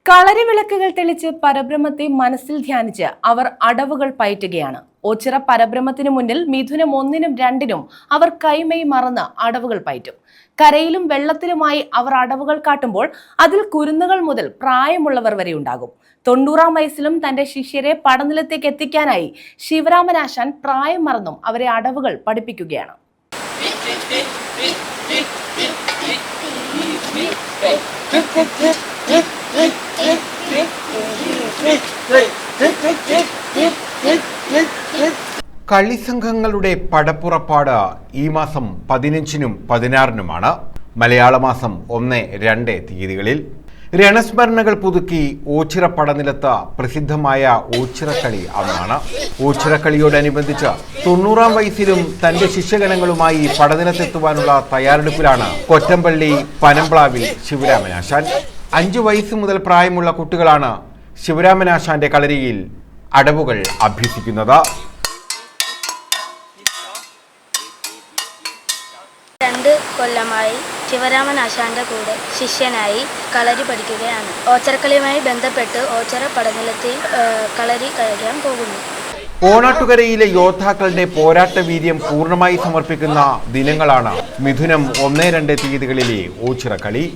കളരി വിളക്കുകൾ തെളിച്ച് പരബ്രഹ്മത്തെ മനസ്സിൽ ധ്യാനിച്ച് അവർ അടവുകൾ പയറ്റുകയാണ്. ഓച്ചിറ പരബ്രഹ്മത്തിനു മുന്നിൽ മിഥുനം 1-നും 2-നും അവർ കൈമൈ മറന്ന് അടവുകൾ പയറ്റും. കരയിലും വെള്ളത്തിലുമായി അവർ അടവുകൾ കാട്ടുമ്പോൾ അതിൽ കുരുന്നുകൾ മുതൽ പ്രായമുള്ളവർ വരെ ഉണ്ടാകും. 90-ാം വയസ്സിലും തന്റെ ശിഷ്യരെ പടനിലത്തേക്ക് എത്തിക്കാനായി ശിവരാമനാശാൻ പ്രായം മറന്നും അവരെ അടവുകൾ പഠിപ്പിക്കുകയാണ്. കളിസംഘങ്ങളുടെ പടപ്പുറപ്പാട് ഈ മാസം 15-നും 16-നുമാണ്. മലയാള മാസം 1-2 തീയതികളിൽ രണസ്മരണകൾ പുതുക്കി ഓച്ചിറ പടനിലത്ത് പ്രസിദ്ധമായ ഓച്ചിറക്കളി അന്നാണ്. ഓച്ചിറക്കളിയോടനുബന്ധിച്ച് 90-ാം വയസ്സിലും തന്റെ ശിഷ്യഗണങ്ങളുമായി പടനിലത്തെത്തുവാനുള്ള തയ്യാറെടുപ്പിലാണ് കൊറ്റമ്പള്ളി പനംപ്ലാവിൽ ശിവരാമനാശാൻ. 5 വയസ്സ് മുതൽ പ്രായമുള്ള കുട്ടികളാണ് ശിവരാമനാശാന്റെ കളരിയിൽ അടവുകൾ അഭ്യസിക്കുന്നത്. 2 കൊല്ലമായി ശിവരാമനാശാന്റെ കൂടെ ശിഷ്യനായി കളരി പഠിക്കുകയാണ്. ഓച്ചിറക്കളിയുമായി ബന്ധപ്പെട്ട് ഓച്ചിറ പടനിലത്തിൽ കളരി കളിക്കാൻ പോകുന്നു. ഓണാട്ടുകരയിലെ യോദ്ധാക്കളുടെ പോരാട്ട വീര്യം പൂർണ്ണമായി സമർപ്പിക്കുന്ന ദിനങ്ങളാണ് മിഥുനം 1-2 തീയതികളിലെ ഓച്ചിറക്കളി.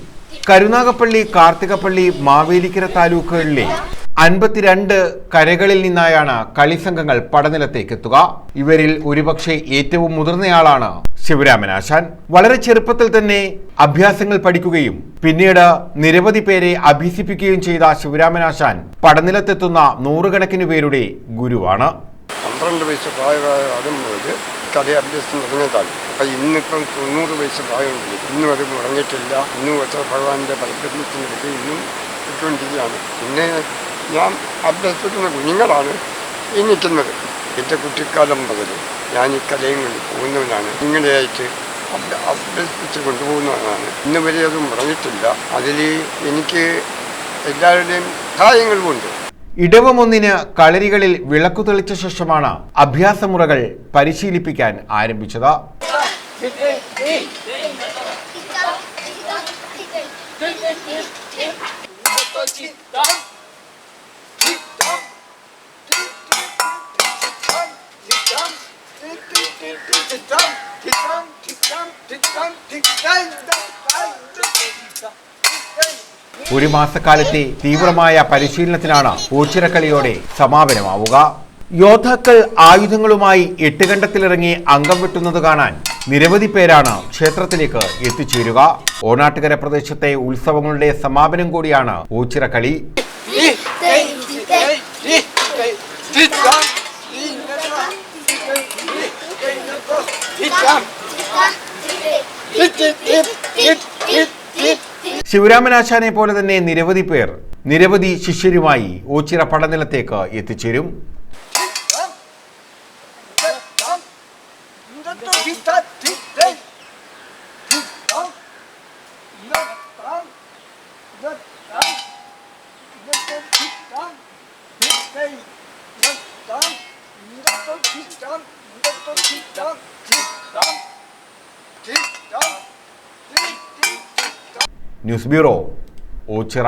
കരുനാഗപ്പള്ളി, കാർത്തികപ്പള്ളി, മാവേലിക്കര താലൂക്കുകളിലെ 52 കരകളിൽ നിന്നായാണ് കളിസംഘങ്ങൾ പടനിലത്തേക്ക് എത്തുക. ഇവരിൽ ഒരുപക്ഷെ ഏറ്റവും മുതിർന്നയാളാണ് ശിവരാമനാശാൻ. വളരെ ചെറുപ്പത്തിൽ തന്നെ അഭ്യാസങ്ങൾ പഠിക്കുകയും പിന്നീട് നിരവധി പേരെ അഭ്യസിപ്പിക്കുകയും ചെയ്ത ശിവരാമനാശാൻ പടനിലത്തെത്തുന്ന 100 കണക്കിന് പേരുടെ ഗുരുവാണ്. 12 വയസ്സ് പ്രായമായ ആദ്യം കളി അഭ്യസിച്ച് തുടങ്ങിയതാണ്. അപ്പം ഇന്നിപ്പം 90 വയസ്സ് പ്രായമുണ്ട്. ഇന്നും അത് മുടങ്ങിയിട്ടില്ല. ഇന്നും ഓച്ചിറ ഭഗവാന്റെ പരിഗ്രഹത്തിനിടയ്ക്ക് ഇന്നും ഇട്ടുകൊണ്ടിരിക്കുകയാണ്. പിന്നെ ഞാൻ അഭ്യസിപ്പിക്കുന്ന കുഞ്ഞുങ്ങളാണ് ഈ നിൽക്കുന്നത്. എൻ്റെ കുട്ടിക്കാലം മുതൽ ഞാൻ ഈ കലയും കൊണ്ട് പോകുന്നവനാണ്. ഇങ്ങനെയായിട്ട് അഭ്യസിപ്പിച്ച് കൊണ്ടുപോകുന്നവനാണ്. ഇന്ന് വരെ അത് മുടങ്ങിയിട്ടില്ല. അതിൽ എനിക്ക് എല്ലാവരുടെയും സഹായങ്ങളുമുണ്ട്. ഇടവം 1-ന് കളരികളിൽ വിളക്കു തെളിച്ച ശേഷമാണ് അഭ്യാസമുറകൾ പരിശീലിപ്പിക്കാൻ ആരംഭിച്ചത്. ഒരു മാസക്കാലത്തെ തീവ്രമായ പരിശീലനത്തിനാണ് ഓച്ചിറക്കളിയോടെ സമാപനമാവുക. യോദ്ധാക്കൾ ആയുധങ്ങളുമായി 8 കണ്ടത്തിലിറങ്ങി അംഗം വെട്ടുന്നത് കാണാൻ നിരവധി പേരാണ് ക്ഷേത്രത്തിലേക്ക് എത്തിച്ചേരുക. ഓണാട്ടുകര പ്രദേശത്തെ ഉത്സവങ്ങളുടെ സമാപനം കൂടിയാണ് ഓച്ചിറക്കളി. ശിവരാമനാശാനെ പോലെ തന്നെ നിരവധി പേർ നിരവധി ശിഷ്യരുമായി ഓച്ചിറ പടനിലത്തേക്ക് എത്തിച്ചേരും. News bureau, Ochira.